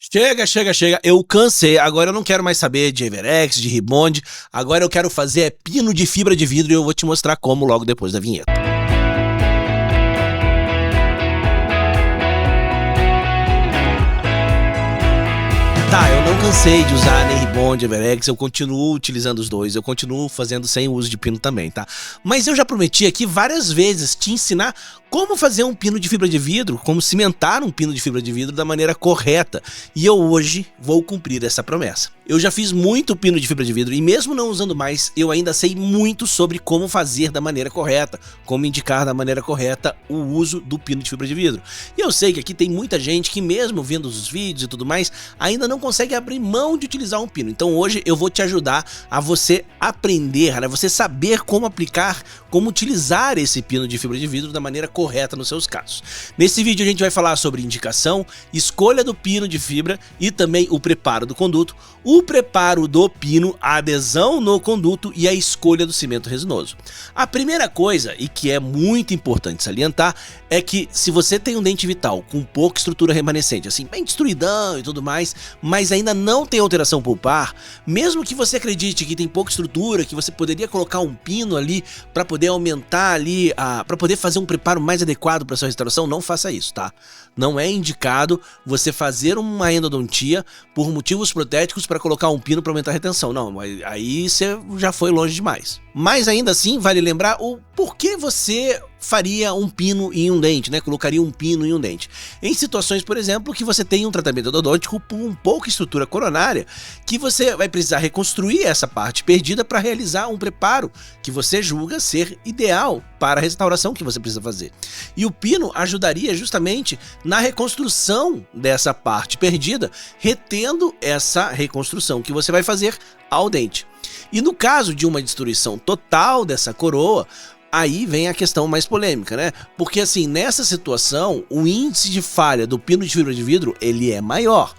Chega, chega, chega. Eu cansei. Agora eu não quero mais saber de Everex, de Ribond. Agora eu quero fazer pino de fibra de vidro e eu vou te mostrar como logo depois da vinheta. Tá, eu não cansei de usar nem Ribond, Everex, eu continuo utilizando os dois, eu continuo fazendo sem uso de pino também, tá? Mas eu já prometi aqui várias vezes te ensinar como fazer um pino de fibra de vidro, como cimentar um pino de fibra de vidro da maneira correta. E eu hoje vou cumprir essa promessa. Eu já fiz muito pino de fibra de vidro e mesmo não usando mais, eu ainda sei muito sobre como fazer da maneira correta, como indicar da maneira correta o uso do pino de fibra de vidro. E eu sei que aqui tem muita gente que mesmo vendo os vídeos e tudo mais, ainda não consegue abrir mão de utilizar um pino. Então hoje eu vou te ajudar a você aprender, né? Você saber como aplicar, como utilizar esse pino de fibra de vidro da maneira correta nos seus casos. Nesse vídeo a gente vai falar sobre indicação, escolha do pino de fibra e também o preparo do conduto, o preparo do pino, a adesão no conduto e a escolha do cimento resinoso. A primeira coisa, e que é muito importante salientar, é que se você tem um dente vital com pouca estrutura remanescente, assim, bem destruidão e tudo mais, mas ainda não tem alteração pulpar, mesmo que você acredite que tem pouca estrutura, que você poderia colocar um pino ali para poder aumentar ali, para poder fazer um preparo mais adequado para sua restauração, não faça isso, tá? Não é indicado você fazer uma endodontia por motivos protéticos para colocar um pino para aumentar a retenção. Não, aí você já foi longe demais. Mas ainda assim, vale lembrar o porquê você faria um pino em um dente, né? Colocaria um pino em um dente. Em situações, por exemplo, que você tem um tratamento odontológico com pouca estrutura coronária, que você vai precisar reconstruir essa parte perdida para realizar um preparo que você julga ser ideal para a restauração que você precisa fazer. E o pino ajudaria justamente na reconstrução dessa parte perdida, retendo essa reconstrução que você vai fazer ao dente. E no caso de uma destruição total dessa coroa, aí vem a questão mais polêmica, né? Porque assim, nessa situação, o índice de falha do pino de fibra de vidro, ele é maior.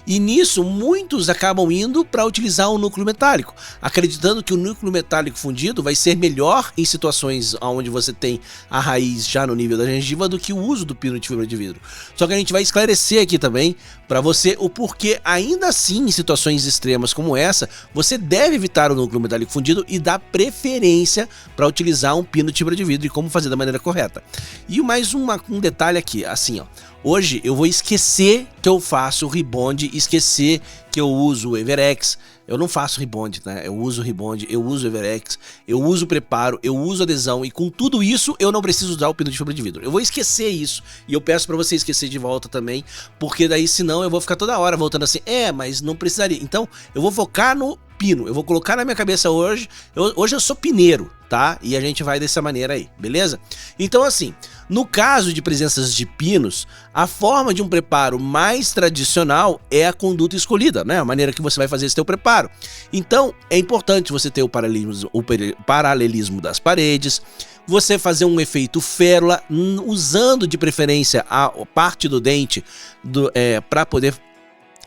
E nisso, muitos acabam indo para utilizar um núcleo metálico, acreditando que o núcleo metálico fundido vai ser melhor em situações onde você tem a raiz já no nível da gengiva do que o uso do pino de fibra de vidro. Só que a gente vai esclarecer aqui também para você o porquê, ainda assim, em situações extremas como essa, você deve evitar o núcleo metálico fundido e dar preferência para utilizar um pino de fibra de vidro e como fazer da maneira correta. E mais um detalhe aqui, assim, ó. Hoje eu vou esquecer que eu faço Ribond, esquecer que eu uso Everex. Eu não faço Ribond, né? Eu uso Ribond, eu uso Everex, eu uso preparo, eu uso adesão e com tudo isso eu não preciso usar o pino de fibra de vidro. Eu vou esquecer isso e eu peço pra você esquecer de volta também, porque daí senão eu vou ficar toda hora voltando assim, mas não precisaria. Então eu vou focar no pino, eu vou colocar na minha cabeça hoje eu sou pineiro, tá? E a gente vai dessa maneira aí, beleza? Então assim, no caso de presenças de pinos, a forma de um preparo mais tradicional é a conduta escolhida, né? A maneira que você vai fazer esse teu preparo. Então é importante você ter o paralelismo das paredes, você fazer um efeito férula, usando de preferência a parte do dente para poder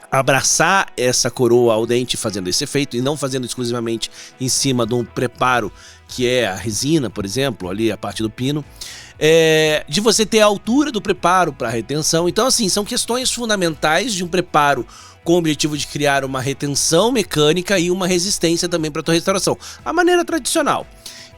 abraçar essa coroa ao dente fazendo esse efeito e não fazendo exclusivamente em cima de um preparo que é a resina, por exemplo, ali a parte do pino, de você ter a altura do preparo para retenção. Então assim, são questões fundamentais de um preparo com o objetivo de criar uma retenção mecânica e uma resistência também para a tua restauração, a maneira tradicional.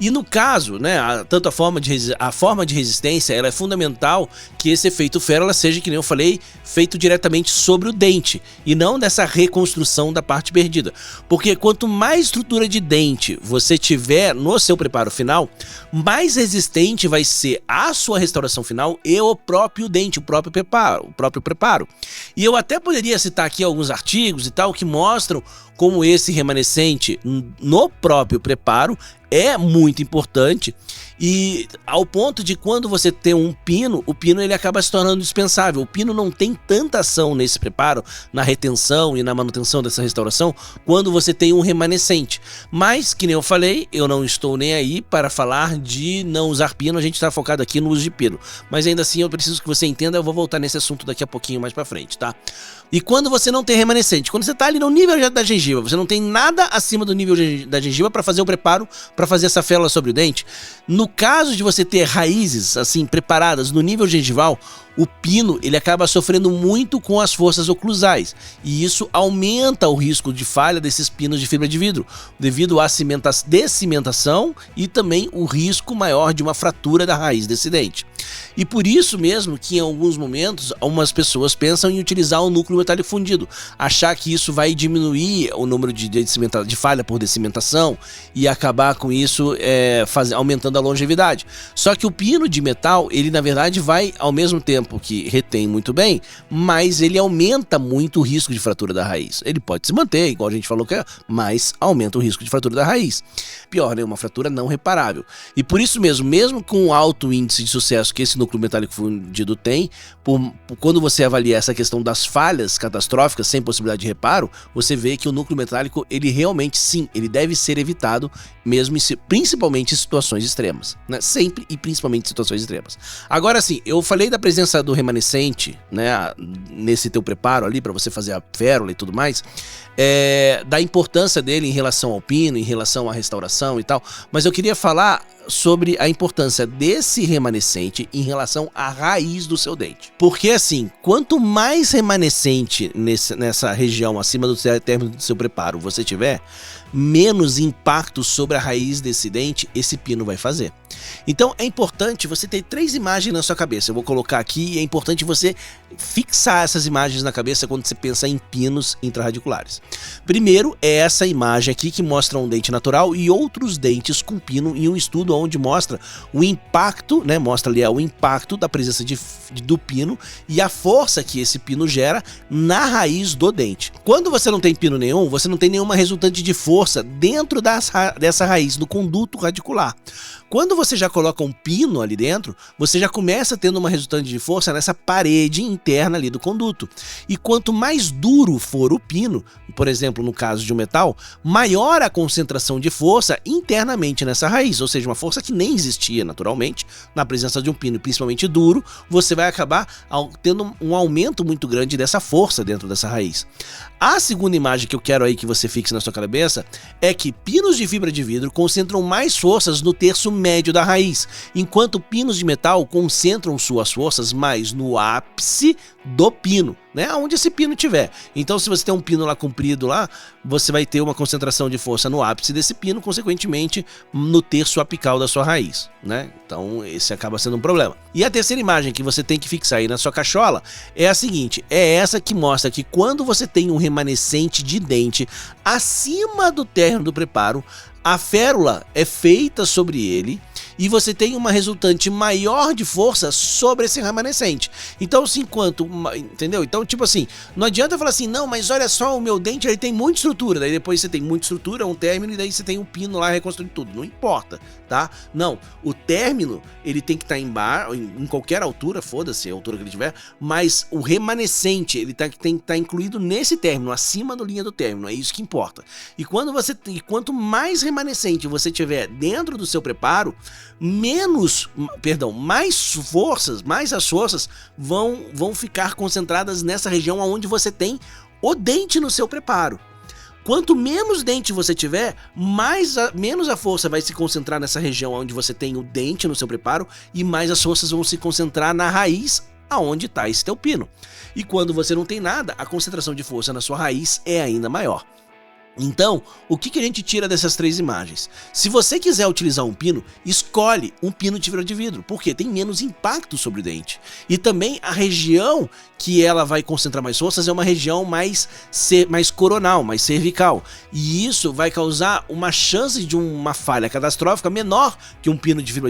E no caso, né, tanto a forma de resistência, ela é fundamental que esse efeito férula seja, que nem eu falei, feito diretamente sobre o dente e não dessa reconstrução da parte perdida. Porque quanto mais estrutura de dente você tiver no seu preparo final, mais resistente vai ser a sua restauração final e o próprio dente, o próprio preparo. E eu até poderia citar aqui alguns artigos e tal que mostram como esse remanescente no próprio preparo é muito importante, e ao ponto de quando você tem um pino, o pino ele acaba se tornando indispensável. O pino não tem tanta ação nesse preparo, na retenção e na manutenção dessa restauração, quando você tem um remanescente. Mas, que nem eu falei, eu não estou nem aí para falar de não usar pino, a gente está focado aqui no uso de pino. Mas ainda assim eu preciso que você entenda, eu vou voltar nesse assunto daqui a pouquinho mais para frente, tá? E quando você não tem remanescente, quando você tá ali no nível da gengiva, você não tem nada acima do nível da gengiva para fazer o preparo, para fazer essa férula sobre o dente. No caso de você ter raízes assim preparadas no nível gengival, o pino ele acaba sofrendo muito com as forças oclusais e isso aumenta o risco de falha desses pinos de fibra de vidro, devido à descimentação e também o risco maior de uma fratura da raiz desse dente. E por isso mesmo que em alguns momentos algumas pessoas pensam em utilizar o núcleo metálico fundido, achar que isso vai diminuir o número de falha por descimentação e acabar com isso aumentando a longevidade. Só que o pino de metal, ele na verdade vai ao mesmo tempo que retém muito bem, mas ele aumenta muito o risco de fratura da raiz. Ele pode se manter, igual a gente falou que é, mas aumenta o risco de fratura da raiz. Pior, né? Uma fratura não reparável. E por isso mesmo com o alto índice de sucesso que esse núcleo metálico fundido tem, quando você avalia essa questão das falhas catastróficas sem possibilidade de reparo, você vê que o núcleo metálico, ele realmente sim, ele deve ser evitado, mesmo principalmente em situações extremas, né? Sempre e principalmente em situações extremas. Agora sim, eu falei da presença do remanescente, né, nesse teu preparo ali para você fazer a férula e tudo mais, da importância dele em relação ao pino, em relação à restauração e tal, mas eu queria falar sobre a importância desse remanescente em relação à raiz do seu dente. Porque assim, quanto mais remanescente nessa região acima do término do seu preparo você tiver, menos impacto sobre a raiz desse dente esse pino vai fazer. Então é importante você ter 3 imagens na sua cabeça. Eu vou colocar aqui e é importante você fixar essas imagens na cabeça quando você pensa em pinos intrarradiculares. Primeiro é essa imagem aqui que mostra um dente natural e outros dentes com pino em um estudo onde mostra o impacto, né, mostra ali o impacto da presença do pino e a força que esse pino gera na raiz do dente. Quando você não tem pino nenhum, você não tem nenhuma resultante de força dentro dessa raiz, do conduto radicular. Quando você já coloca um pino ali dentro, você já começa tendo uma resultante de força nessa parede interna ali do conduto. E quanto mais duro for o pino, por exemplo, no caso de um metal, maior a concentração de força internamente nessa raiz, ou seja, uma força que nem existia naturalmente na presença de um pino, principalmente duro, você vai acabar tendo um aumento muito grande dessa força dentro dessa raiz. A segunda imagem que eu quero aí que você fixe na sua cabeça é que pinos de fibra de vidro concentram mais forças no terço médio da raiz, enquanto pinos de metal concentram suas forças mais no ápice do pino, né, onde esse pino tiver. Então se você tem um pino lá comprido lá, você vai ter uma concentração de força no ápice desse pino, consequentemente no terço apical da sua raiz, né? Então esse acaba sendo um problema. E a terceira imagem que você tem que fixar aí na sua cachola é a seguinte, é essa que mostra que quando você tem um remanescente de dente acima do término do preparo, a férula é feita sobre ele e você tem uma resultante maior de força sobre esse remanescente. Então, assim, entendeu? Então, tipo assim, não adianta falar assim, não, mas olha só, o meu dente ele tem muita estrutura, daí depois você tem muita estrutura, um término, e daí você tem um pino lá reconstruindo tudo. Não importa, tá? Não, o término, ele tem que estar em qualquer altura, foda-se a altura que ele tiver, mas o remanescente, ele tem que estar incluído nesse término, acima da linha do término, é isso que importa. E quanto mais remanescente você tiver dentro do seu preparo, mais as forças vão ficar concentradas nessa região onde você tem o dente no seu preparo. Quanto menos dente você tiver, menos a força vai se concentrar nessa região onde você tem o dente no seu preparo e mais as forças vão se concentrar na raiz aonde está esse teu pino. E quando você não tem nada, a concentração de força na sua raiz é ainda maior. Então, o que a gente tira dessas 3 imagens? Se você quiser utilizar um pino, escolhe um pino de fibra de vidro, porque tem menos impacto sobre o dente. E também a região que ela vai concentrar mais forças é uma região mais coronal, mais cervical. E isso vai causar uma chance de uma falha catastrófica menor que um pino de fibra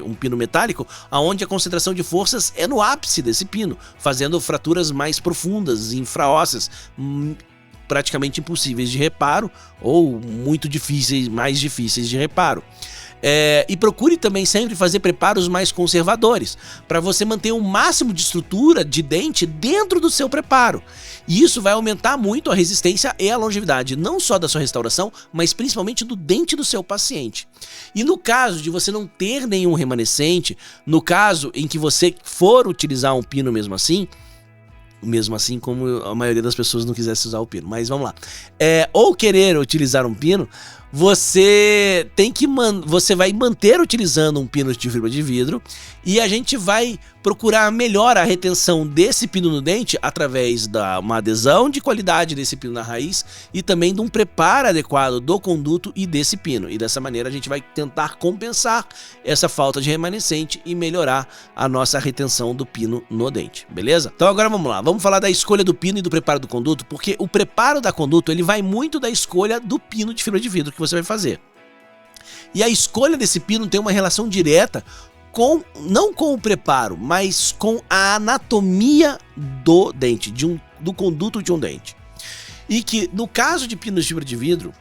um pino metálico, onde a concentração de forças é no ápice desse pino, fazendo fraturas mais profundas, infraósseas, praticamente impossíveis de reparo ou mais difíceis de reparo. E procure também sempre fazer preparos mais conservadores, para você manter o máximo de estrutura de dente dentro do seu preparo. E isso vai aumentar muito a resistência e a longevidade, não só da sua restauração, mas principalmente do dente do seu paciente. E no caso de você não ter nenhum remanescente, no caso em que você for utilizar um pino mesmo assim, mesmo assim como a maioria das pessoas não quisesse usar o pino. Mas vamos lá. Ou querer utilizar um pino, você vai manter utilizando um pino de fibra de vidro, e a gente vai procurar melhorar a retenção desse pino no dente através da uma adesão de qualidade desse pino na raiz e também de um preparo adequado do conduto e desse pino. E dessa maneira a gente vai tentar compensar essa falta de remanescente e melhorar a nossa retenção do pino no dente, beleza? Então agora vamos lá, vamos falar da escolha do pino e do preparo do conduto, porque o preparo da conduto ele vai muito da escolha do pino de fibra de vidro que você vai fazer. E a escolha desse pino tem uma relação direta não com o preparo, mas com a anatomia do dente, do conduto de um dente. E que no caso de pinos de fibra de vidro,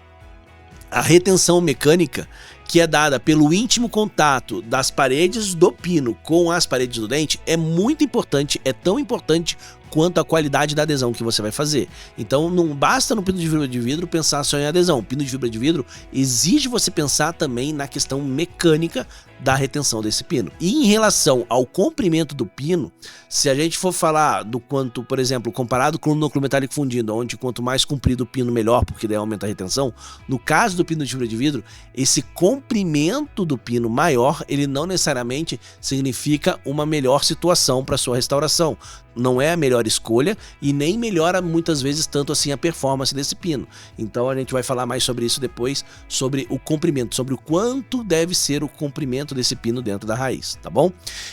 a retenção mecânica que é dada pelo íntimo contato das paredes do pino com as paredes do dente é muito importante, é tão importante quanto a qualidade da adesão que você vai fazer. Então não basta no pino de fibra de vidro pensar só em adesão. O pino de fibra de vidro exige você pensar também na questão mecânica da retenção desse pino. E em relação ao comprimento do pino, se a gente for falar do quanto, por exemplo, comparado com o núcleo metálico fundido, onde quanto mais comprido o pino melhor, porque daí aumenta a retenção, no caso do pino de fibra de vidro, esse comprimento do pino maior, ele não necessariamente significa uma melhor situação para sua restauração. Não é a melhor escolha e nem melhora muitas vezes tanto assim a performance desse pino. Então a gente vai falar mais sobre isso depois, sobre o comprimento, sobre o quanto deve ser o comprimento desse pino dentro da raiz, tá bom?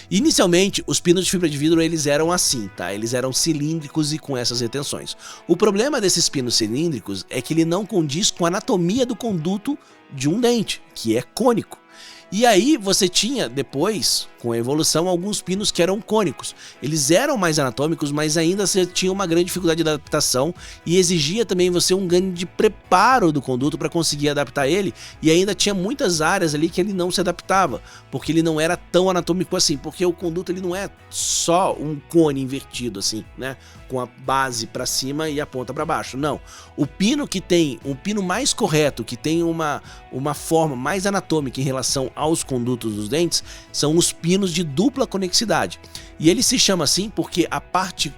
Inicialmente, os pinos de fibra de vidro eles eram assim, tá? Eles eram cilíndricos e com essas retenções. O problema desses pinos cilíndricos é que ele não condiz com a anatomia do conduto de um dente, que é cônico. E aí você tinha depois, com a evolução, alguns pinos que eram cônicos. Eles eram mais anatômicos, mas ainda você tinha uma grande dificuldade de adaptação e exigia também você um grande preparo do conduto para conseguir adaptar ele. E ainda tinha muitas áreas ali que ele não se adaptava, porque ele não era tão anatômico assim, porque o conduto ele não é só um cone invertido assim, né, com a base para cima e a ponta para baixo. Não, o pino que tem um pino mais correto, que tem uma forma mais anatômica em relação aos condutos dos dentes, são os pinos de dupla conexidade. E ele se chama assim porque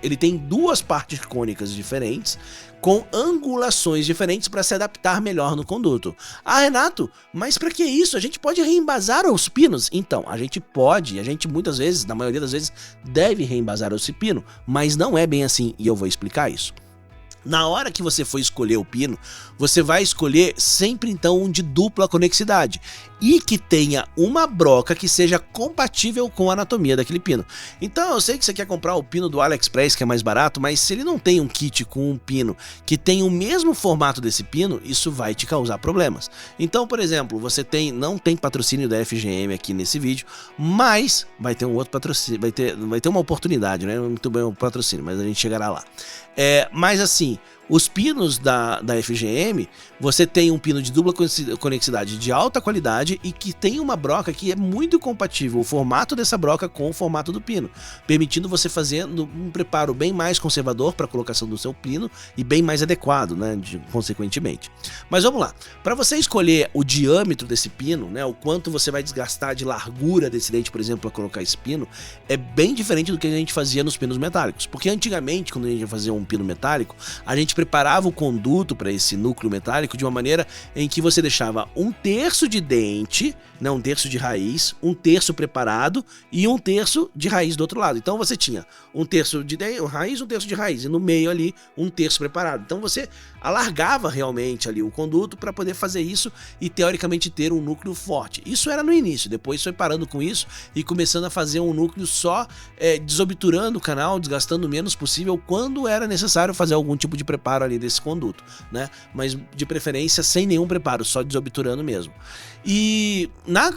ele tem duas partes cônicas diferentes, com angulações diferentes para se adaptar melhor no conduto. Ah, Renato, mas para que isso? A gente pode reembasar os pinos? Então, a gente pode, a gente muitas vezes, na maioria das vezes, deve reembasar esse pino, mas não é bem assim e eu vou explicar isso. Na hora que você for escolher o pino, você vai escolher sempre então um de dupla conexidade e que tenha uma broca que seja compatível com a anatomia daquele pino. Então eu sei que você quer comprar o pino do AliExpress que é mais barato, mas se ele não tem um kit com um pino que tem o mesmo formato desse pino, isso vai te causar problemas. Então, por exemplo, você não tem patrocínio da FGM aqui nesse vídeo, mas vai ter um outro patrocínio, vai ter uma oportunidade, né? Muito bem o patrocínio, mas a gente chegará lá. Mas assim, os pinos da FGM, você tem um pino de dupla conexidade de alta qualidade e que tem uma broca que é muito compatível, o formato dessa broca com o formato do pino, permitindo você fazer um preparo bem mais conservador para a colocação do seu pino e bem mais adequado, né, consequentemente. Mas vamos lá, para você escolher o diâmetro desse pino, né, o quanto você vai desgastar de largura desse dente, por exemplo, para colocar esse pino, é bem diferente do que a gente fazia nos pinos metálicos, porque antigamente, quando a gente ia fazer um pino metálico, a gente preparava o conduto para esse núcleo metálico de uma maneira em que você deixava um terço de dente, né, um terço de raiz, um terço preparado e um terço de raiz do outro lado. Então você tinha um terço de raiz, um terço de raiz e no meio ali um terço preparado. Então você alargava realmente ali o conduto para poder fazer isso e teoricamente ter um núcleo forte. Isso era no início, depois foi parando com isso e começando a fazer um núcleo só desobturando o canal, desgastando o menos possível quando era necessário fazer algum tipo de preparo ali desse conduto, né? Mas de preferência sem nenhum preparo, só desobturando mesmo. E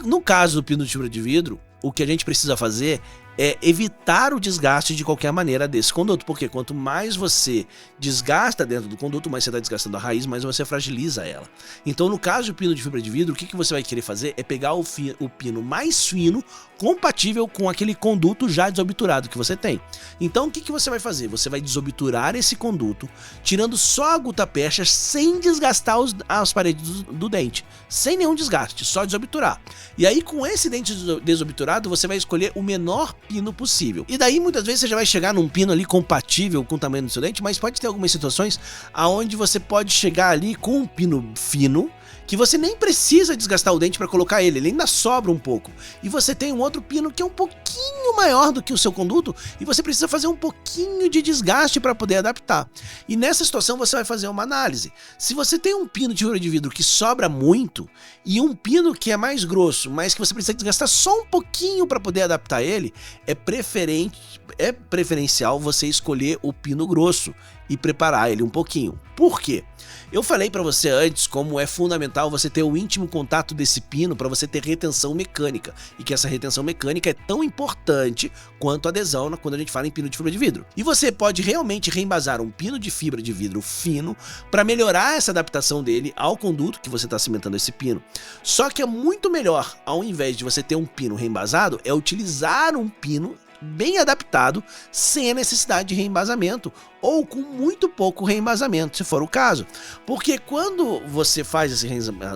no caso do pino de fibra de vidro, o que a gente precisa fazer é evitar o desgaste de qualquer maneira desse conduto, porque quanto mais você desgasta dentro do conduto, mais você está desgastando a raiz, mais você fragiliza ela. Então, no caso do pino de fibra de vidro, o que você vai querer fazer é pegar o pino mais fino, compatível com aquele conduto já desobturado que você tem. Então, o que você vai fazer? Você vai desobturar esse conduto, tirando só a gutapercha, sem desgastar as paredes do dente, sem nenhum desgaste, só desobturar. E aí, com esse dente desobturado, você vai escolher o menor pino possível. E daí muitas vezes você já vai chegar num pino ali compatível com o tamanho do seu dente, mas pode ter algumas situações aonde você pode chegar ali com um pino fino, que você nem precisa desgastar o dente para colocar ele ainda sobra um pouco. E você tem um outro pino que é um pouquinho maior do que o seu conduto e você precisa fazer um pouquinho de desgaste para poder adaptar. E nessa situação você vai fazer uma análise. Se você tem um pino de fibra de vidro que sobra muito e um pino que é mais grosso, mas que você precisa desgastar só um pouquinho para poder adaptar ele, é preferencial você escolher o pino grosso e preparar ele um pouquinho. Por quê? Eu falei para você antes como é fundamental você ter o íntimo contato desse pino para você ter retenção mecânica, e que essa retenção mecânica é tão importante quanto a adesão quando a gente fala em pino de fibra de vidro. E você pode realmente reembasar um pino de fibra de vidro fino para melhorar essa adaptação dele ao conduto que você está cimentando esse pino. Só que é muito melhor, ao invés de você ter um pino reembasado, é utilizar um pino bem adaptado, sem a necessidade de reembasamento, ou com muito pouco reembasamento, se for o caso. Porque quando você faz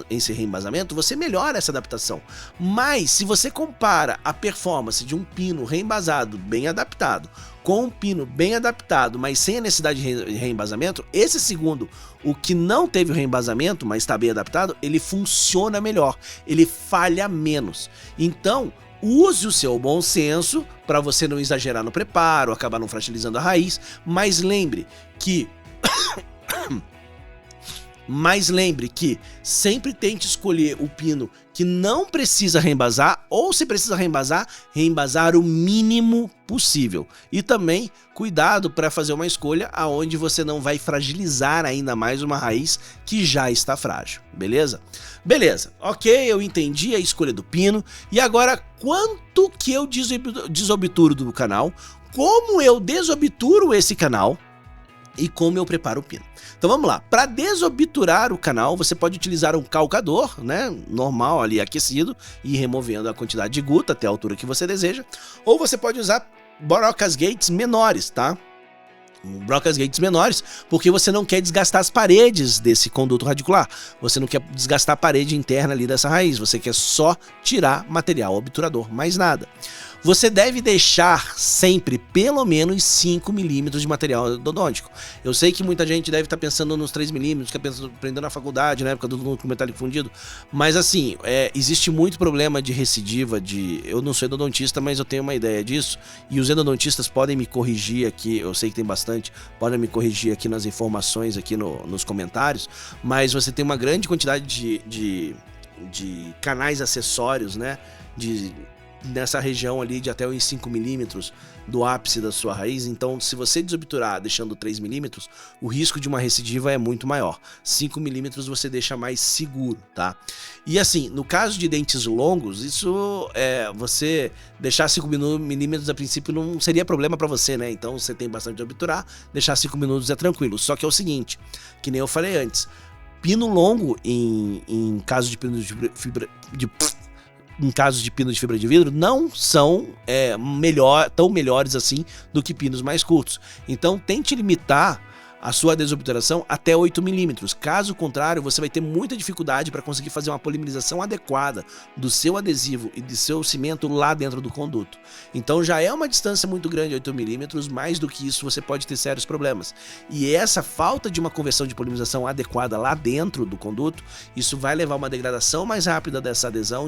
esse reembasamento, você melhora essa adaptação. Mas se você compara a performance de um pino reembasado, bem adaptado, com um pino bem adaptado, mas sem a necessidade de reembasamento, esse segundo, o que não teve o reembasamento, mas está bem adaptado, ele funciona melhor, ele falha menos. Então, use o seu bom senso para você não exagerar no preparo, acabar não fragilizando a raiz, mas lembre que sempre tente escolher o pino que não precisa reembasar, ou se precisa reembasar o mínimo possível. E também cuidado para fazer uma escolha aonde você não vai fragilizar ainda mais uma raiz que já está frágil, beleza? Beleza, ok, eu entendi a escolha do pino, e agora quanto que eu desobturo do canal, como eu desobturo esse canal e como eu preparo o pino. Então vamos lá, para desobturar o canal você pode utilizar um calcador, né, normal ali aquecido, e ir removendo a quantidade de guta até a altura que você deseja, ou você pode usar brocas gates menores, tá? Brocas gates menores, porque você não quer desgastar as paredes desse conduto radicular, você não quer desgastar a parede interna ali dessa raiz, você quer só tirar material obturador, mais nada. Você deve deixar sempre pelo menos 5 milímetros de material endodôntico. Eu sei que muita gente deve estar pensando nos 3 milímetros, que aprendeu na faculdade, na época do núcleo metálico fundido, mas assim, existe muito problema de recidiva, eu não sou endodontista, mas eu tenho uma ideia disso, e os endodontistas podem me corrigir aqui, eu sei que tem bastante, podem me corrigir aqui nas informações, aqui nos comentários, mas você tem uma grande quantidade de canais acessórios, né, nessa região ali de até uns 5 milímetros do ápice da sua raiz. Então, se você desobturar deixando 3 milímetros, o risco de uma recidiva é muito maior. 5 milímetros você deixa mais seguro, tá? E assim, no caso de dentes longos, isso você deixar 5 milímetros a princípio não seria problema para você, né? Então, você tem bastante de obturar, deixar 5 minutos é tranquilo. Só que é o seguinte, que nem eu falei antes, pino longo em caso de pino de fibra em casos de pinos de fibra de vidro, não são tão melhores assim do que pinos mais curtos. Então tente limitar a sua desobturação até 8 milímetros. Caso contrário, você vai ter muita dificuldade para conseguir fazer uma polimerização adequada do seu adesivo e do seu cimento lá dentro do conduto. Então já é uma distância muito grande, 8 milímetros, mais do que isso você pode ter sérios problemas. E essa falta de uma conversão de polimerização adequada lá dentro do conduto, isso vai levar a uma degradação mais rápida dessa adesão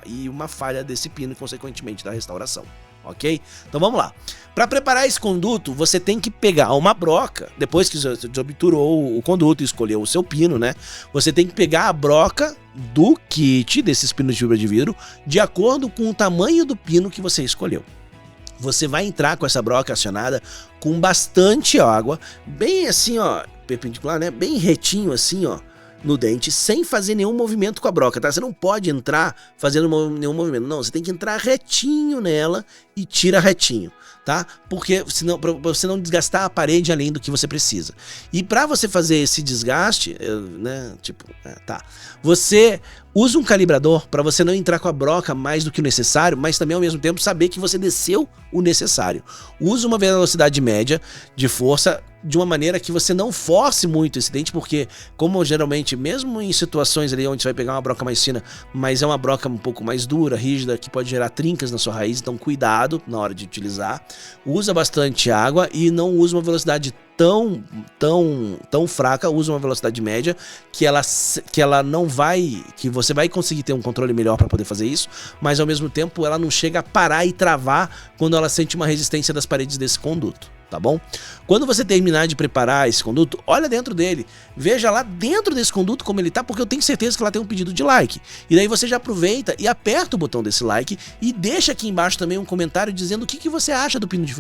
e uma falha desse pino e consequentemente da restauração. Ok? Então vamos lá. Para preparar esse conduto, você tem que pegar uma broca, depois que você desobturou o conduto e escolheu o seu pino, né? Você tem que pegar a broca do kit desses pinos de fibra de vidro de acordo com o tamanho do pino que você escolheu. Você vai entrar com essa broca acionada com bastante água, bem assim, ó, perpendicular, né? Bem retinho assim, ó, no dente, sem fazer nenhum movimento com a broca, tá? Você não pode entrar fazendo nenhum movimento, não, você tem que entrar retinho nela e tira retinho, tá? Porque senão, pra você não desgastar a parede além do que você precisa. E para você fazer esse desgaste, né, você usa um calibrador para você não entrar com a broca mais do que o necessário, mas também ao mesmo tempo saber que você desceu o necessário. Usa uma velocidade média de força de uma maneira que você não force muito esse dente, porque como geralmente, mesmo em situações ali onde você vai pegar uma broca mais fina, mas é uma broca um pouco mais dura, rígida, que pode gerar trincas na sua raiz, então cuidado na hora de utilizar. Usa bastante água e não usa uma velocidade tão fraca, usa uma velocidade média que ela não vai, que você vai conseguir ter um controle melhor para poder fazer isso, mas ao mesmo tempo ela não chega a parar e travar quando ela sente uma resistência das paredes desse conduto, tá bom? Quando você terminar de preparar esse conduto, olha dentro dele, veja lá dentro desse conduto como ele tá, porque eu tenho certeza que lá tem um pedido de like. E daí você já aproveita e aperta o botão desse like e deixa aqui embaixo também um comentário dizendo o que você acha do pino de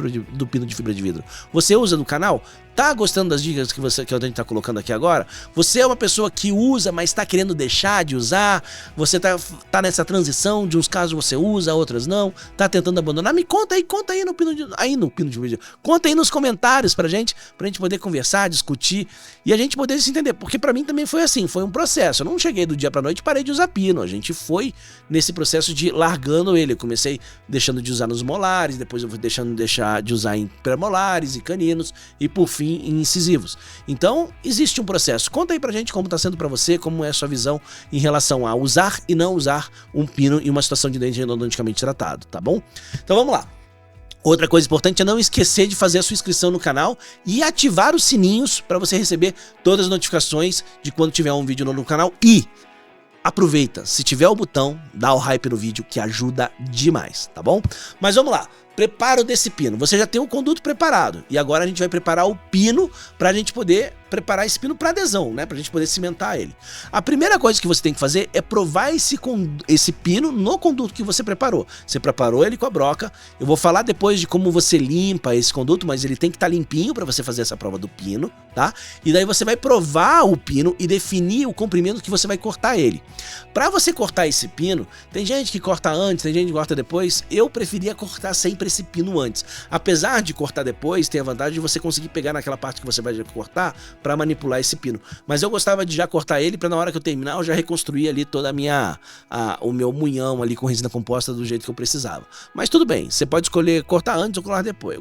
fibra de vidro. Você usa no canal? Tá gostando das dicas que a gente tá colocando aqui agora? Você é uma pessoa que usa, mas tá querendo deixar de usar? Você tá nessa transição, de uns casos você usa, outras não? Tá tentando abandonar? Me conta aí no pino de vídeo. Conta aí nos comentários pra gente poder conversar, discutir e a gente poder se entender. Porque pra mim também foi assim, foi um processo. Eu não cheguei do dia pra noite e parei de usar pino. A gente foi nesse processo de largando ele. Eu comecei deixando de usar nos molares, depois eu fui deixando de usar em premolares e caninos e por fim em incisivos. Então, existe um processo. Conta aí pra gente como tá sendo pra você, como é a sua visão em relação a usar e não usar um pino em uma situação de dente endodonticamente tratado, tá bom? Então vamos lá. Outra coisa importante é não esquecer de fazer a sua inscrição no canal e ativar os sininhos para você receber todas as notificações de quando tiver um vídeo novo no canal. E aproveita, se tiver o botão, dá o hype no vídeo que ajuda demais, tá bom? Mas vamos lá. Preparo desse pino. Você já tem o conduto preparado e agora a gente vai preparar o pino para a gente poder preparar esse pino para adesão, né? Para a gente poder cimentar ele. A primeira coisa que você tem que fazer é provar esse pino no conduto que você preparou. Você preparou ele com a broca. Eu vou falar depois de como você limpa esse conduto, mas ele tem que estar limpinho para você fazer essa prova do pino, tá? E daí você vai provar o pino e definir o comprimento que você vai cortar ele. Para você cortar esse pino, tem gente que corta antes, tem gente que corta depois. Eu preferia cortar sempre esse pino antes. Apesar de cortar depois, tem a vantagem de você conseguir pegar naquela parte que você vai cortar para manipular esse pino. Mas eu gostava de já cortar ele para na hora que eu terminar eu já reconstruir ali toda o meu munhão ali com resina composta do jeito que eu precisava. Mas tudo bem, você pode escolher cortar antes ou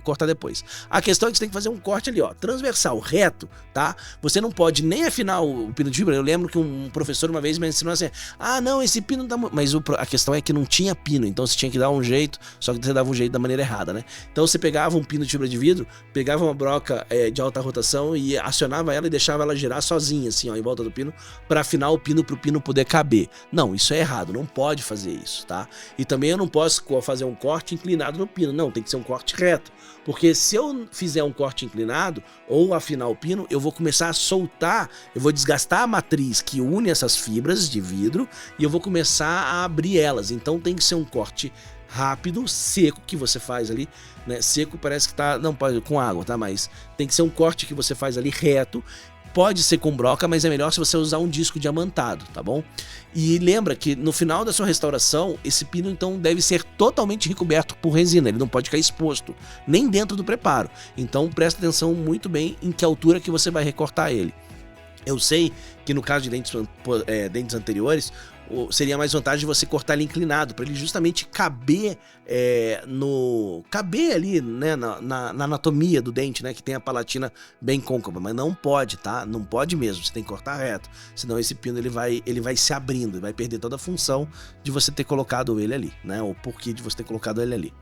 cortar depois. A questão é que você tem que fazer um corte ali, ó, transversal, reto, tá? Você não pode nem afinar o pino de fibra. Eu lembro que um professor uma vez me ensinou assim: ah, não, esse pino tá... Mas a questão é que não tinha pino, então você tinha que dar um jeito, só que você dava um jeito da maneira errada, né? Então você pegava um pino de fibra de vidro, pegava uma broca de alta rotação e acionava ela e deixava ela girar sozinha, assim, ó, em volta do pino, para afinar o pino pro pino poder caber. Não, isso é errado, não pode fazer isso, tá? E também eu não posso fazer um corte inclinado no pino, não, tem que ser um corte reto, porque se eu fizer um corte inclinado ou afinar o pino, eu vou começar a soltar, eu vou desgastar a matriz que une essas fibras de vidro e eu vou começar a abrir elas. Então tem que ser um corte rápido, seco, que você faz ali, né? Seco parece que tá, não pode com água, tá? Mas tem que ser um corte que você faz ali reto. Pode ser com broca, mas é melhor se você usar um disco diamantado, tá bom? E lembra que no final da sua restauração, esse pino então deve ser totalmente recoberto por resina, ele não pode ficar exposto, nem dentro do preparo. Então presta atenção muito bem em que altura que você vai recortar ele. Eu sei que no caso de dentes anteriores, seria mais vantagem você cortar ele inclinado, para ele justamente caber caber ali, né, na anatomia do dente, né, que tem a palatina bem côncava, mas não pode, tá? Não pode mesmo, você tem que cortar reto, senão esse pino ele vai se abrindo, vai perder toda a função de você ter colocado ele ali, né, o porquê de você ter colocado ele ali.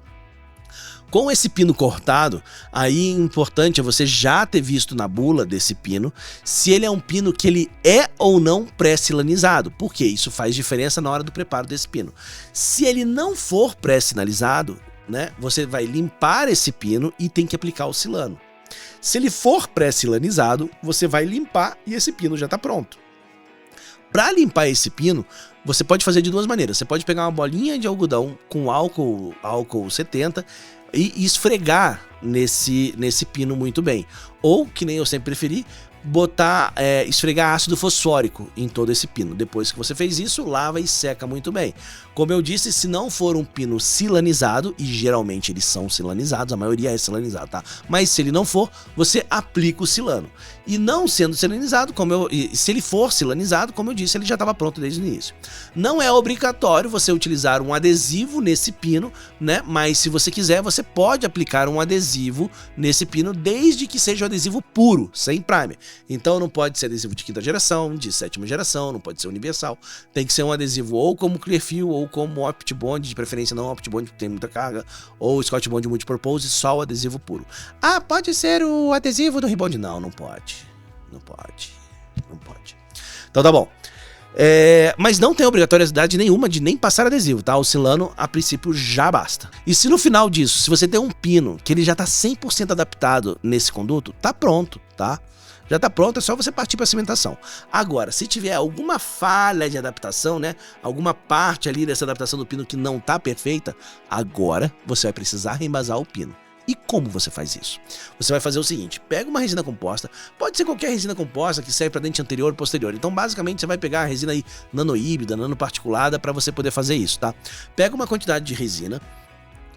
Com esse pino cortado, aí importante é você já ter visto na bula desse pino se ele é um pino que ele é ou não pré-sinalizado, porque isso faz diferença na hora do preparo desse pino. Se ele não for pré-sinalizado, né, você vai limpar esse pino e tem que aplicar o silano. Se ele for pré-silanizado, você vai limpar e esse pino já está pronto. Para limpar esse pino, você pode fazer de duas maneiras. Você pode pegar uma bolinha de algodão com álcool 70 e esfregar nesse pino muito bem. Ou, que nem eu sempre preferi, esfregar ácido fosfórico em todo esse pino. Depois que você fez isso, lava e seca muito bem. Como eu disse, se não for um pino silanizado, e geralmente eles são silanizados, a maioria é silanizado, tá? Mas se ele não for, você aplica o silano. E não sendo silanizado, se ele for silanizado, como eu disse, ele já estava pronto desde o início. Não é obrigatório você utilizar um adesivo nesse pino, né? Mas se você quiser, você pode aplicar um adesivo nesse pino, desde que seja um adesivo puro, sem primer. Então não pode ser adesivo de 5ª geração, de 7ª geração, não pode ser universal. Tem que ser um adesivo ou como Clearfield ou como Optibond, de preferência não Optibond, porque tem muita carga, ou Scott Bond Multipurpose, só o adesivo puro. Ah, pode ser o adesivo do Ribond? Não, não pode. Não pode. Não pode. Então tá bom. Mas não tem obrigatoriedade nenhuma de nem passar adesivo, tá? O silano, a princípio, já basta. E se no final disso, se você tem um pino que ele já tá 100% adaptado nesse conduto, tá pronto, tá? Já tá pronto, é só você partir para a cimentação. Agora, se tiver alguma falha de adaptação, né? Alguma parte ali dessa adaptação do pino que não tá perfeita, agora você vai precisar reembasar o pino. E como você faz isso? Você vai fazer o seguinte, pega uma resina composta, pode ser qualquer resina composta que serve para dente anterior ou posterior. Então, basicamente, você vai pegar a resina aí nanohíbrida, nanoparticulada para você poder fazer isso, tá? Pega uma quantidade de resina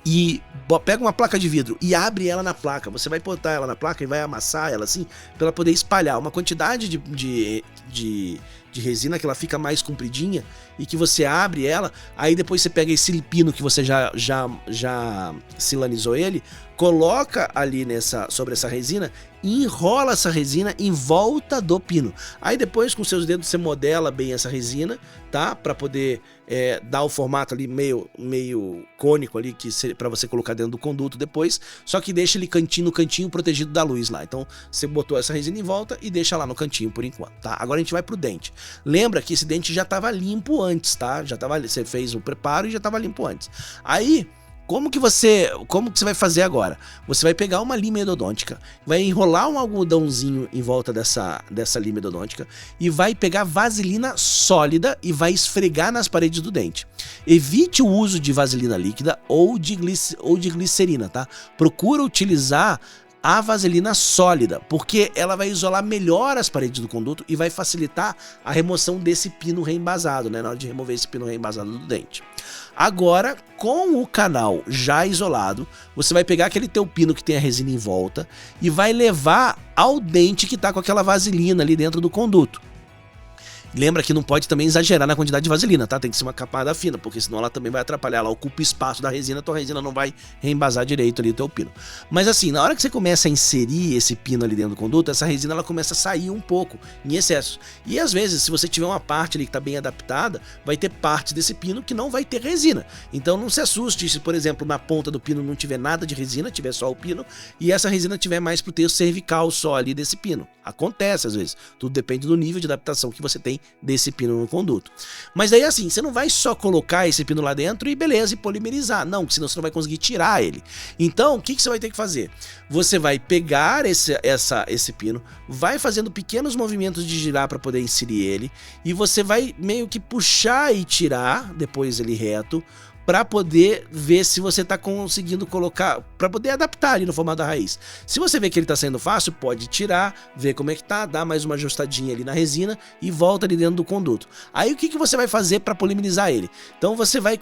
e pega uma placa de vidro e abre ela na placa. Você vai botar ela na placa e vai amassar ela assim, para ela poder espalhar uma quantidade de resina que ela fica mais compridinha e que você abre ela. Aí depois você pega esse pino que você já silanizou ele, coloca ali sobre essa resina e enrola essa resina em volta do pino. Aí depois com seus dedos você modela bem essa resina, tá? Para poder dar o formato ali meio cônico ali, para você colocar dentro do conduto depois, só que deixa ele no cantinho protegido da luz lá. Então você botou essa resina em volta e deixa lá no cantinho por enquanto, tá? Agora a gente vai pro dente. Lembra que esse dente já estava limpo antes, tá? Você fez o preparo e já estava limpo antes. Aí, como que você vai fazer agora? Você vai pegar uma lima endodôntica, vai enrolar um algodãozinho em volta dessa lima endodôntica e vai pegar vaselina sólida e vai esfregar nas paredes do dente. Evite o uso de vaselina líquida ou de glicerina, tá? Procura utilizar a vaselina sólida, porque ela vai isolar melhor as paredes do conduto e vai facilitar a remoção desse pino reembasado, né, na hora de remover esse pino reembasado do dente. Agora, com o canal já isolado, você vai pegar aquele teu pino que tem a resina em volta e vai levar ao dente que está com aquela vaselina ali dentro do conduto. Lembra que não pode também exagerar na quantidade de vaselina, tá? Tem que ser uma camada fina, porque senão ela também vai atrapalhar, ela ocupa espaço da resina, tua resina não vai reembasar direito ali o teu pino. Mas assim, na hora que você começa a inserir esse pino ali dentro do conduto, essa resina ela começa a sair um pouco, em excesso. E às vezes, se você tiver uma parte ali que tá bem adaptada, vai ter parte desse pino que não vai ter resina. Então não se assuste se, por exemplo, na ponta do pino não tiver nada de resina, tiver só o pino, e essa resina tiver mais pro teu cervical só ali desse pino. Acontece às vezes, tudo depende do nível de adaptação que você tem desse pino no conduto. Mas daí assim, você não vai só colocar esse pino lá dentro e beleza, e polimerizar, não, senão você não vai conseguir tirar ele. Então, o que você vai ter que fazer? Você vai pegar esse pino, vai fazendo pequenos movimentos de girar para poder inserir ele, e você vai meio que puxar e tirar, depois ele reto, para poder ver se você está conseguindo colocar, para poder adaptar ali no formato da raiz. Se você vê que ele está saindo fácil, pode tirar, ver como é que tá, dá mais uma ajustadinha ali na resina e volta ali dentro do conduto. Aí o que você vai fazer para polimerizar ele? Então você vai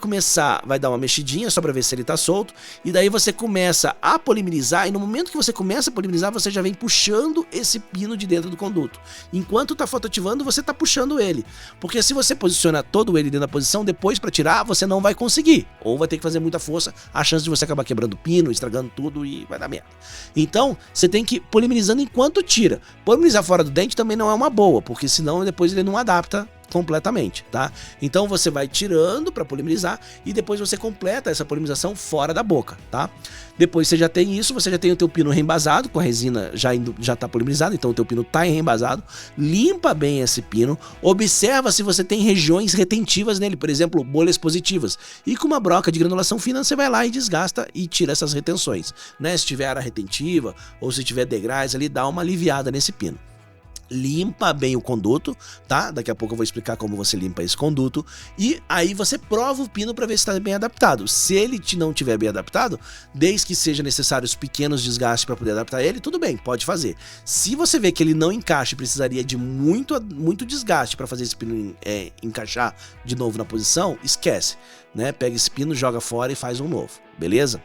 dar uma mexidinha só para ver se ele está solto, e daí você começa a polimerizar, e no momento que você começa a polimerizar, você já vem puxando esse pino de dentro do conduto. Enquanto está fotoativando, você está puxando ele, porque se você posiciona todo ele dentro da posição, depois para tirar, você não vai conseguir. Ou vai ter que fazer muita força, a chance de você acabar quebrando o pino, estragando tudo e vai dar merda. Então, você tem que ir polimerizando enquanto tira. Polimerizar fora do dente também não é uma boa, porque senão depois ele não adapta completamente, tá? Então você vai tirando para polimerizar e depois você completa essa polimerização fora da boca, tá? Depois você já tem isso, você já tem o teu pino reembasado, com a resina já tá polimerizada, então o teu pino tá reembasado. Limpa bem esse pino, observa se você tem regiões retentivas nele, por exemplo, bolhas positivas. E com uma broca de granulação fina, você vai lá e desgasta e tira essas retenções, né? Se tiver área retentiva ou se tiver degraus ali, dá uma aliviada nesse pino. limpa bem o conduto, tá? Daqui a pouco eu vou explicar como você limpa esse conduto. E aí você prova o pino para ver se está bem adaptado. Se ele não tiver bem adaptado, desde que seja necessário os pequenos desgastes para poder adaptar ele, tudo bem, pode fazer. Se você vê que ele não encaixa e precisaria de muito desgaste para fazer esse pino encaixar de novo na posição, esquece, né? Pega esse pino, joga fora e faz um novo, beleza?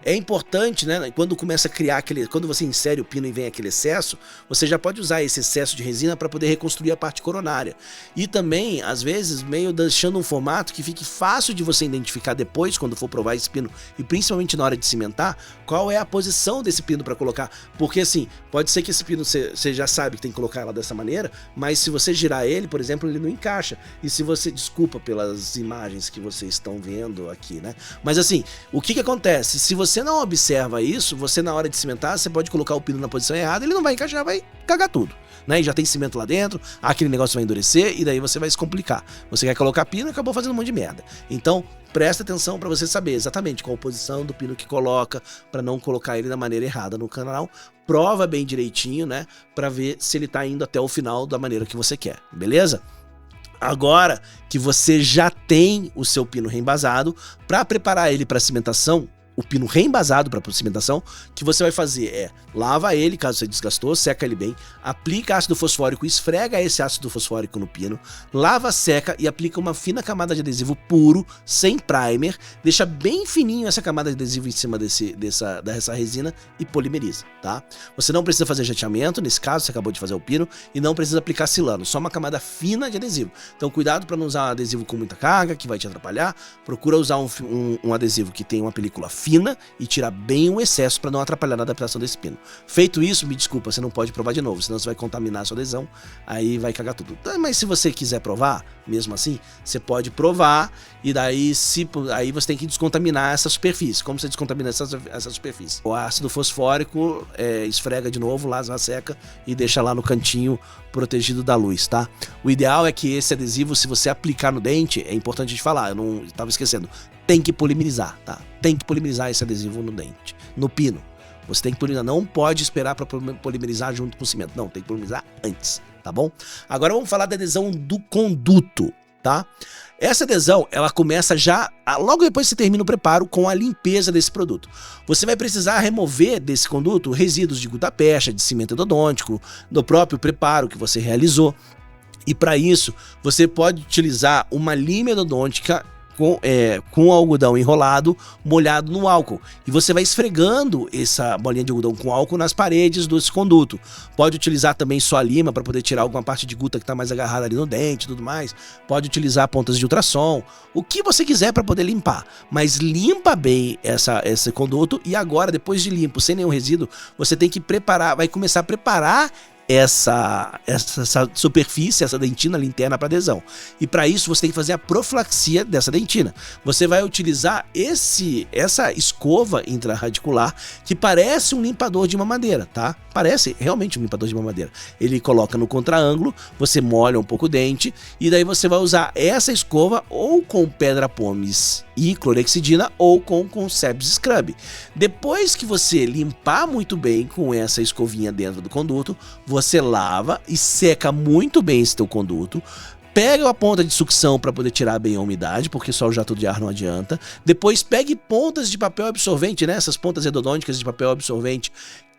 É importante, né, quando começa a criar quando você insere o pino e vem aquele excesso, você já pode usar esse excesso de resina para poder reconstruir a parte coronária. E também, às vezes, meio deixando um formato que fique fácil de você identificar depois, quando for provar esse pino, e principalmente na hora de cimentar, qual é a posição desse pino para colocar. Porque assim, pode ser que esse pino você já sabe que tem que colocar ela dessa maneira, mas se você girar ele, por exemplo, ele não encaixa. E se você, desculpa pelas imagens que vocês estão vendo aqui, né? Mas assim, o que acontece? Se você não observa isso, você na hora de cimentar, você pode colocar o pino na posição errada, ele não vai encaixar, vai cagar tudo, né? E já tem cimento lá dentro, aquele negócio vai endurecer e daí você vai se complicar. Você quer colocar pino e acabou fazendo um monte de merda. Então, presta atenção para você saber exatamente qual a posição do pino que coloca, para não colocar ele da maneira errada no canal. Prova bem direitinho, né? Para ver se ele tá indo até o final da maneira que você quer, beleza? Agora que você já tem o seu pino reembasado, para preparar ele para cimentação, o pino reembasado para cimentação, o que você vai fazer é lava ele, caso você desgastou, seca ele bem, aplica ácido fosfórico, esfrega esse ácido fosfórico no pino, lava, seca e aplica uma fina camada de adesivo puro, sem primer, deixa bem fininho essa camada de adesivo em cima dessa resina e polimeriza, tá? Você não precisa fazer jateamento, nesse caso você acabou de fazer o pino, e não precisa aplicar silano, só uma camada fina de adesivo. Então cuidado para não usar um adesivo com muita carga, que vai te atrapalhar, procura usar um adesivo que tem uma película fina e tirar bem o excesso para não atrapalhar na adaptação desse pino. Feito isso, me desculpa, você não pode provar de novo, senão você vai contaminar a sua adesão, aí vai cagar tudo. Mas se você quiser provar, mesmo assim, você pode provar e daí aí você tem que descontaminar essa superfície. Como você descontamina essa superfície? O ácido fosfórico esfrega de novo, lava, seca e deixa lá no cantinho protegido da luz, tá? O ideal é que esse adesivo, se você aplicar no dente, é importante a gente falar, eu não estava esquecendo, tem que polimerizar, tá? Tem que polimerizar esse adesivo no dente, no pino. Você tem que polimerizar, não pode esperar para polimerizar junto com o cimento, não, tem que polimerizar antes, tá bom? Agora vamos falar da adesão do conduto, tá? Essa adesão, ela começa já, logo depois que você termina o preparo, com a limpeza desse produto. Você vai precisar remover desse conduto resíduos de gutta-percha, de cimento endodôntico, do próprio preparo que você realizou. E para isso, você pode utilizar uma lima endodôntica com algodão enrolado, molhado no álcool. E você vai esfregando essa bolinha de algodão com álcool nas paredes desse conduto. Pode utilizar também só a lima para poder tirar alguma parte de guta que está mais agarrada ali no dente e tudo mais. Pode utilizar pontas de ultrassom, o que você quiser para poder limpar. Mas limpa bem esse conduto e agora, depois de limpo, sem nenhum resíduo, você tem que preparar, vai começar a preparar essa superfície, essa dentina ali interna para adesão. E para isso você tem que fazer a profilaxia dessa dentina. Você vai utilizar essa escova intraradicular que parece um limpador de mamadeira, tá? Parece realmente um limpador de mamadeira. Ele coloca no contraângulo, você molha um pouco o dente e daí você vai usar essa escova ou com pedra pomes e clorexidina ou com Sebs Scrub. Depois que você limpar muito bem com essa escovinha dentro do conduto, você lava e seca muito bem esse teu conduto. Pega a ponta de sucção para poder tirar bem a umidade, porque só o jato de ar não adianta. Depois pegue pontas de papel absorvente, né? Essas pontas endodônticas de papel absorvente,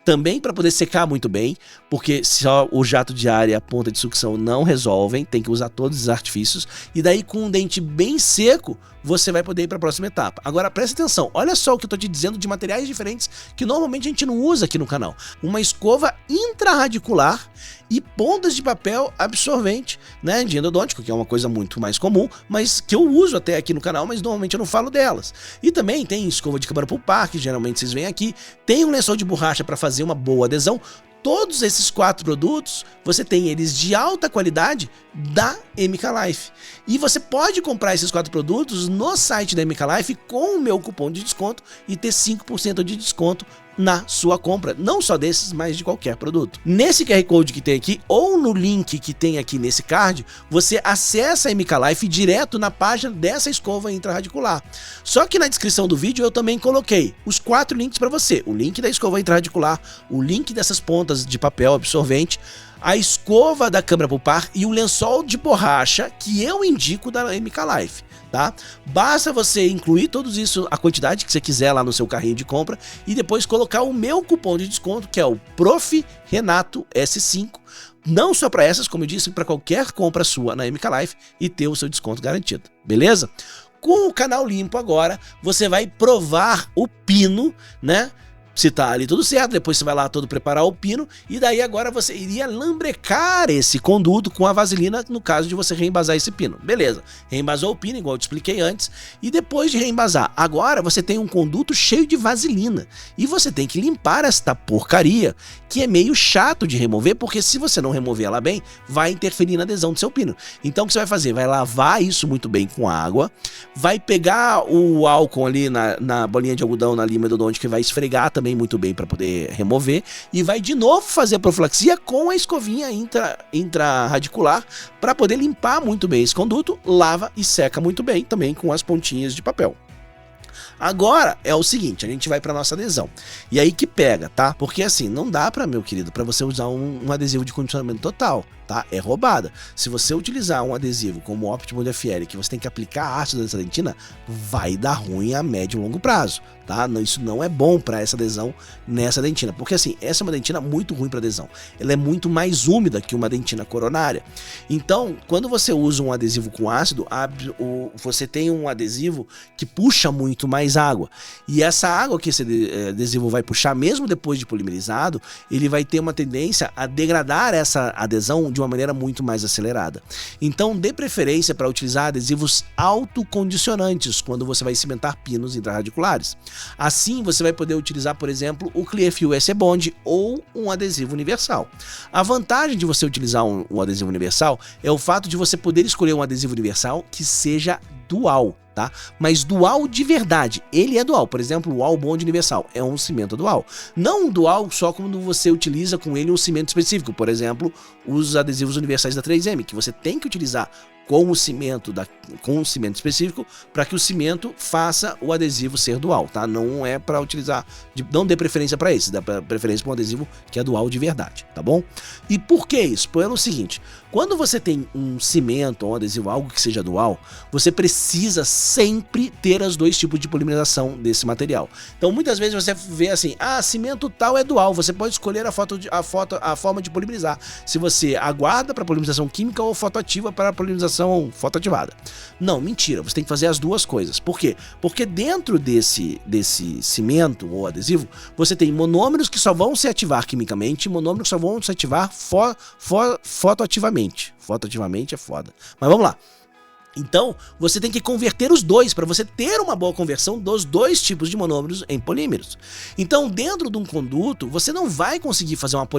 também para poder secar muito bem, porque só o jato de ar e a ponta de sucção não resolvem, tem que usar todos os artifícios, e daí com um dente bem seco, você vai poder ir para a próxima etapa. Agora presta atenção, olha só o que eu estou te dizendo de materiais diferentes que normalmente a gente não usa aqui no canal. Uma escova intraradicular e pontas de papel absorvente, né, de endodôntico, que é uma coisa muito mais comum, mas que eu uso até aqui no canal, mas normalmente eu não falo delas. E também tem escova de câmara pulpar, que geralmente vocês veem aqui, tem um lençol de borracha para fazer uma boa adesão. Todos esses 4 produtos, você tem eles de alta qualidade da MK Life. E você pode comprar esses 4 produtos no site da MK Life com o meu cupom de desconto e ter 5% de desconto na sua compra, não só desses, mas de qualquer produto. Nesse QR Code que tem aqui, ou no link que tem aqui nesse card, você acessa a MK Life direto na página dessa escova intraradicular. Só que na descrição do vídeo eu também coloquei os 4 links para você. O link da escova intraradicular, o link dessas pontas de papel absorvente, a escova da câmara pro par e o lençol de borracha que eu indico da MK Life, tá? Basta você incluir todos isso, a quantidade que você quiser lá no seu carrinho de compra e depois colocar o meu cupom de desconto, que é o Prof. Renato S5, não só para essas, como eu disse, para qualquer compra sua na MK Life e ter o seu desconto garantido, beleza? Com o canal limpo agora, você vai provar o pino, né? Se tá ali tudo certo, depois você vai lá todo preparar o pino e daí agora você iria lambrecar esse conduto com a vaselina no caso de você reembasar esse pino. Beleza, reembasou o pino, igual eu te expliquei antes, e depois de reembasar, agora você tem um conduto cheio de vaselina e você tem que limpar esta porcaria, que é meio chato de remover, porque se você não remover ela bem, vai interferir na adesão do seu pino. Então o que você vai fazer? Vai lavar isso muito bem com água, vai pegar o álcool ali na bolinha de algodão, na lima endodôntica, que vai esfregar também muito bem para poder remover e vai de novo fazer a profilaxia com a escovinha intraradicular para poder limpar muito bem esse conduto, lava e seca muito bem também com as pontinhas de papel. Agora é o seguinte, a gente vai para nossa adesão. E aí que pega, tá? Porque assim, não dá para, meu querido, para você usar um adesivo de condicionamento total, tá? É roubada. Se você utilizar um adesivo como o Optimum FL, que você tem que aplicar ácido nessa dentina, vai dar ruim a médio e longo prazo, tá? Isso não é bom para essa adesão nessa dentina, porque assim, essa é uma dentina muito ruim para adesão. Ela é muito mais úmida que uma dentina coronária. Então, quando você usa um adesivo com ácido, você tem um adesivo que puxa muito mais água. E essa água que esse adesivo vai puxar, mesmo depois de polimerizado, ele vai ter uma tendência a degradar essa adesão de uma maneira muito mais acelerada. Então, dê preferência para utilizar adesivos autocondicionantes quando você vai cimentar pinos intrarradiculares. Assim, você vai poder utilizar, por exemplo, o Clearfiel SE Bond ou um adesivo universal. A vantagem de você utilizar um adesivo universal é o fato de você poder escolher um adesivo universal que seja dual, tá? Mas dual de verdade, ele é dual. Por exemplo, o All Bond Universal é um cimento dual. Não um dual só quando você utiliza com ele um cimento específico. Por exemplo, os adesivos universais da 3M, que você tem que utilizar com o cimento específico para que o cimento faça o adesivo ser dual, tá? Não é para utilizar, não dê preferência para esse, dá preferência para um adesivo que é dual de verdade, tá bom? E por que isso? Pelo seguinte, quando você tem um cimento ou um adesivo, algo que seja dual, você precisa sempre ter os dois tipos de polimerização desse material. Então muitas vezes você vê assim, cimento tal é dual, você pode escolher a forma de polimerizar, se você aguarda para polimerização química ou fotoativa para polimerização fotoativada. Não, mentira, você tem que fazer as duas coisas. Por quê? Porque dentro desse cimento ou adesivo, você tem monômeros que só vão se ativar quimicamente e monômeros que só vão se ativar fotoativamente. Fotoativamente é foda. Mas vamos lá. Então, você tem que converter os dois para você ter uma boa conversão dos dois tipos de monômeros em polímeros. Então, dentro de um conduto, você não vai conseguir fazer uma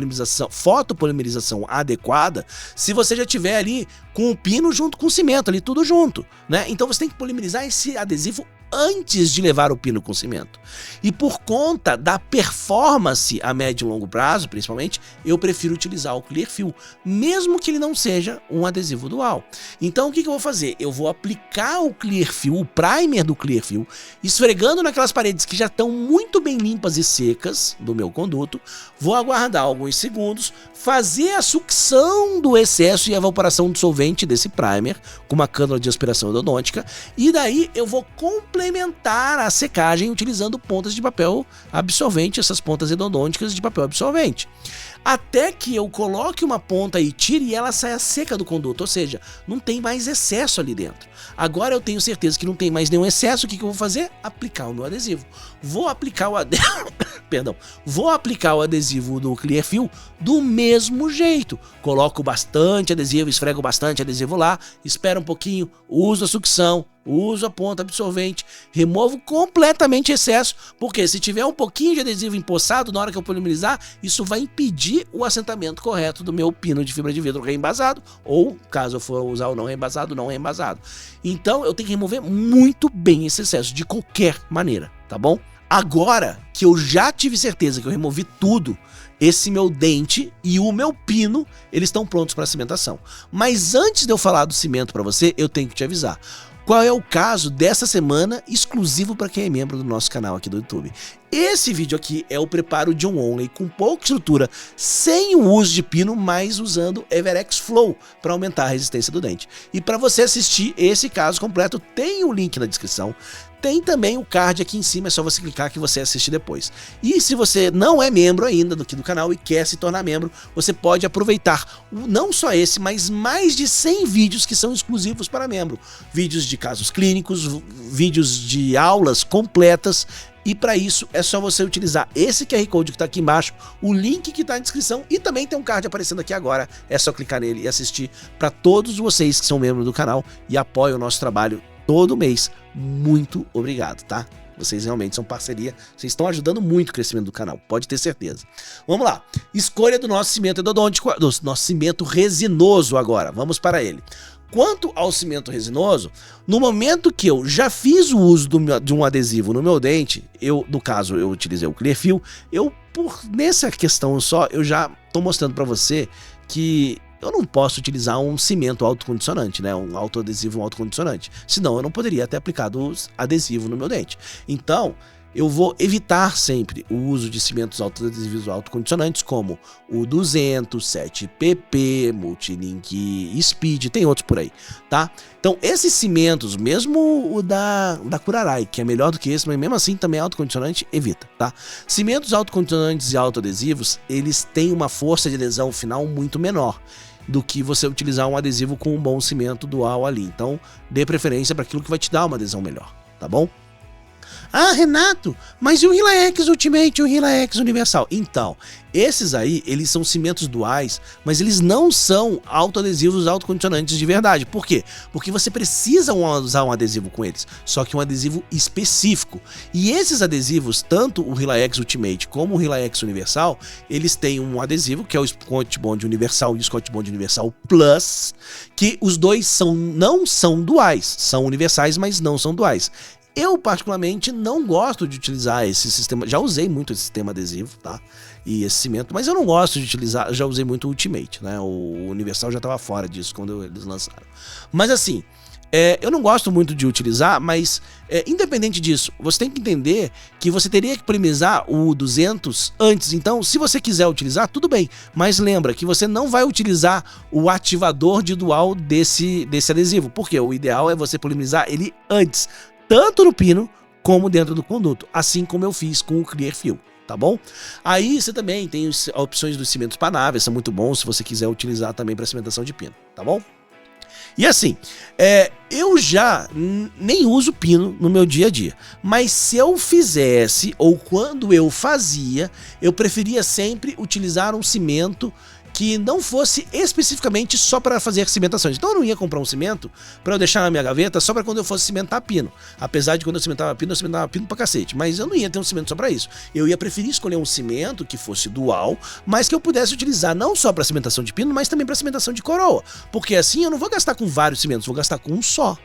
fotopolimerização adequada se você já tiver ali com o pino junto com o cimento, ali tudo junto, né? Então, você tem que polimerizar esse adesivo antes de levar o pino com cimento. E por conta da performance a médio e longo prazo, principalmente, eu prefiro utilizar o Clearfiel, mesmo que ele não seja um adesivo dual. Então o que eu vou fazer? Eu vou aplicar o Clearfiel, o primer do Clearfiel, esfregando naquelas paredes que já estão muito bem limpas e secas do meu conduto, vou aguardar alguns segundos, fazer a sucção do excesso e a evaporação do solvente desse primer com uma cânula de aspiração endodôntica, e daí eu vou complementar a secagem utilizando pontas de papel absorvente, essas pontas endodônticas de papel absorvente, até que eu coloque uma ponta e tire e ela saia seca do conduto, ou seja, não tem mais excesso ali dentro. Agora eu tenho certeza que não tem mais nenhum excesso. O que eu vou fazer? Aplicar o meu adesivo. Vou aplicar o adesivo do Clearfiel do mesmo jeito. Coloco bastante adesivo, esfrego bastante adesivo lá, espero um pouquinho, uso a sucção, uso a ponta absorvente, removo completamente excesso, porque se tiver um pouquinho de adesivo empoçado na hora que eu polimerizar, isso vai impedir o assentamento correto do meu pino de fibra de vidro reembasado, ou caso eu for usar o não reembasado. Então eu tenho que remover muito bem esse excesso, de qualquer maneira, tá bom? Agora que eu já tive certeza que eu removi tudo, esse meu dente e o meu pino, eles estão prontos para cimentação. Mas antes de eu falar do cimento para você, eu tenho que te avisar. Qual é o caso dessa semana exclusivo para quem é membro do nosso canal aqui do YouTube? Esse vídeo aqui é o preparo de um onlay com pouca estrutura, sem o uso de pino, mas usando Everex Flow para aumentar a resistência do dente. E para você assistir esse caso completo, tem o link na descrição. Tem também o card aqui em cima, é só você clicar que você assiste depois. E se você não é membro ainda do canal e quer se tornar membro, você pode aproveitar não só esse, mas mais de 100 vídeos que são exclusivos para membro. Vídeos de casos clínicos, vídeos de aulas completas. E para isso é só você utilizar esse QR Code que está aqui embaixo, o link que está na descrição e também tem um card aparecendo aqui agora. É só clicar nele e assistir. Para todos vocês que são membros do canal e apoiam o nosso trabalho todo mês, muito obrigado, tá? Vocês realmente são parceria, vocês estão ajudando muito o crescimento do canal, pode ter certeza. Vamos lá, escolha do nosso cimento endodôntico, do nosso cimento resinoso agora, vamos para ele. Quanto ao cimento resinoso, no momento que eu já fiz o uso de um adesivo no meu dente, no caso eu utilizei o Clearfill, nessa questão só, eu já estou mostrando para você que eu não posso utilizar um cimento autocondicionante, né? Um autoadesivo, um autocondicionante. Senão eu não poderia ter aplicado adesivo no meu dente. Então, eu vou evitar sempre o uso de cimentos autoadesivos autocondicionantes como o 200, 7PP, Multilink, Speed, tem outros por aí, tá? Então, esses cimentos, mesmo o da Curaray, que é melhor do que esse, mas mesmo assim também é autocondicionante, evita, tá? Cimentos autocondicionantes e autoadesivos, eles têm uma força de adesão final muito menor do que você utilizar um adesivo com um bom cimento dual ali. Então, dê preferência para aquilo que vai te dar uma adesão melhor, tá bom? Ah, Renato, mas e o RelaX Ultimate e o RelaX Universal? Então, esses aí, eles são cimentos duais, mas eles não são autoadesivos autocondicionantes de verdade. Por quê? Porque você precisa usar um adesivo com eles, só que um adesivo específico. E esses adesivos, tanto o RelaX Ultimate como o RelaX Universal, eles têm um adesivo que é o Scott Bond Universal e o Scott Bond Universal Plus, que os dois não são duais, são universais, mas não são duais. Eu, particularmente, não gosto de utilizar esse sistema, já usei muito esse sistema adesivo, tá? E esse cimento, mas eu não gosto de utilizar, já usei muito o Ultimate, né? O Universal já estava fora disso quando eles lançaram. Mas assim, eu não gosto muito de utilizar, mas independente disso, você tem que entender que você teria que polimizar o 200 antes. Então, se você quiser utilizar, tudo bem, mas lembra que você não vai utilizar o ativador de dual desse adesivo, porque o ideal é você polimizar ele antes, tanto no pino como dentro do conduto, assim como eu fiz com o Clearfill, tá bom? Aí você também tem as opções dos cimentos panáveis, são muito bons se você quiser utilizar também para cimentação de pino, tá bom? E assim, eu já nem uso pino no meu dia a dia, mas se eu fizesse ou quando eu fazia, eu preferia sempre utilizar um cimento que não fosse especificamente só para fazer cimentações. Então eu não ia comprar um cimento para eu deixar na minha gaveta só para quando eu fosse cimentar pino. Apesar de quando eu cimentava pino pra cacete. Mas eu não ia ter um cimento só para isso. Eu ia preferir escolher um cimento que fosse dual, mas que eu pudesse utilizar não só para cimentação de pino, mas também para cimentação de coroa. Porque assim eu não vou gastar com vários cimentos, vou gastar com um só,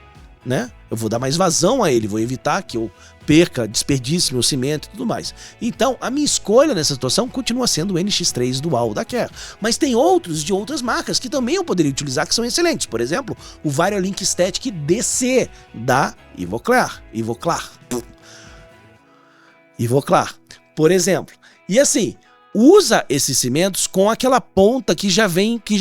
né? Eu vou dar mais vazão a ele, vou evitar que eu perca, desperdice meu cimento e tudo mais. Então, a minha escolha nessa situação continua sendo o NX3 Dual da Care. Mas tem outros de outras marcas que também eu poderia utilizar que são excelentes. Por exemplo, o Variolink Static DC da Ivoclar. Por exemplo. E assim, usa esses cimentos com aquela ponta que já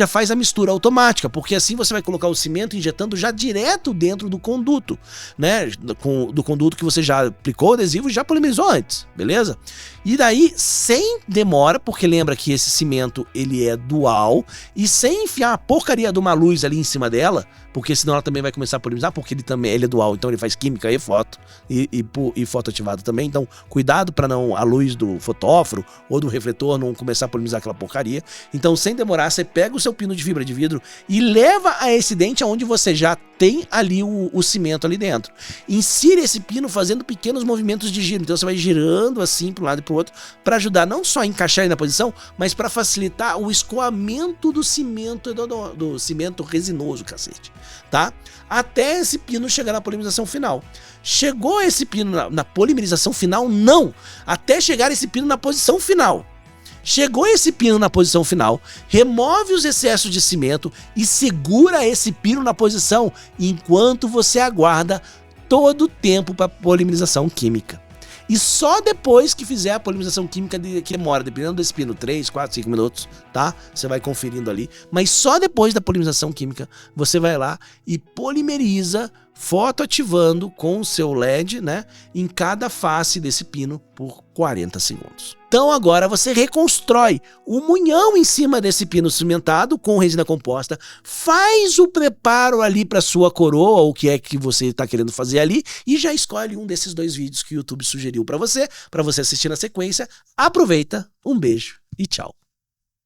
faz a mistura automática, porque assim você vai colocar o cimento injetando já direto dentro do conduto, né? Do conduto que você já aplicou o adesivo e já polimerizou antes, beleza? E daí, sem demora, porque lembra que esse cimento ele é dual, e sem enfiar a porcaria de uma luz ali em cima dela, porque senão ela também vai começar a polimizar, porque ele é dual, então ele faz química e foto, e foto ativado também, então cuidado para não a luz do fotóforo ou do refletor não começar a polimizar aquela porcaria. Então, sem demorar, você pega o seu pino de fibra de vidro e leva a esse dente aonde você já tem ali o cimento ali dentro. Insira esse pino fazendo pequenos movimentos de giro, então você vai girando assim para um lado e para o outro, para ajudar não só a encaixar ele na posição, mas para facilitar o escoamento do cimento resinoso, cacete, tá? Até esse pino chegar na polimerização final. Chegou esse pino na polimerização final? Não! Até chegar esse pino na posição final. Chegou esse pino na posição final, remove os excessos de cimento e segura esse pino na posição enquanto você aguarda todo o tempo para polimerização química. E só depois que fizer a polinização química, que demora, dependendo desse pino, 3, 4, 5 minutos, tá? Você vai conferindo ali. Mas só depois da polinização química, você vai lá e polimeriza, fotoativando com o seu LED, né? Em cada face desse pino por 40 segundos. Então agora você reconstrói o munhão em cima desse pino cimentado com resina composta, faz o preparo ali para sua coroa, ou o que é que você está querendo fazer ali, e já escolhe um desses 2 vídeos que o YouTube sugeriu para você assistir na sequência. Aproveita, um beijo e tchau.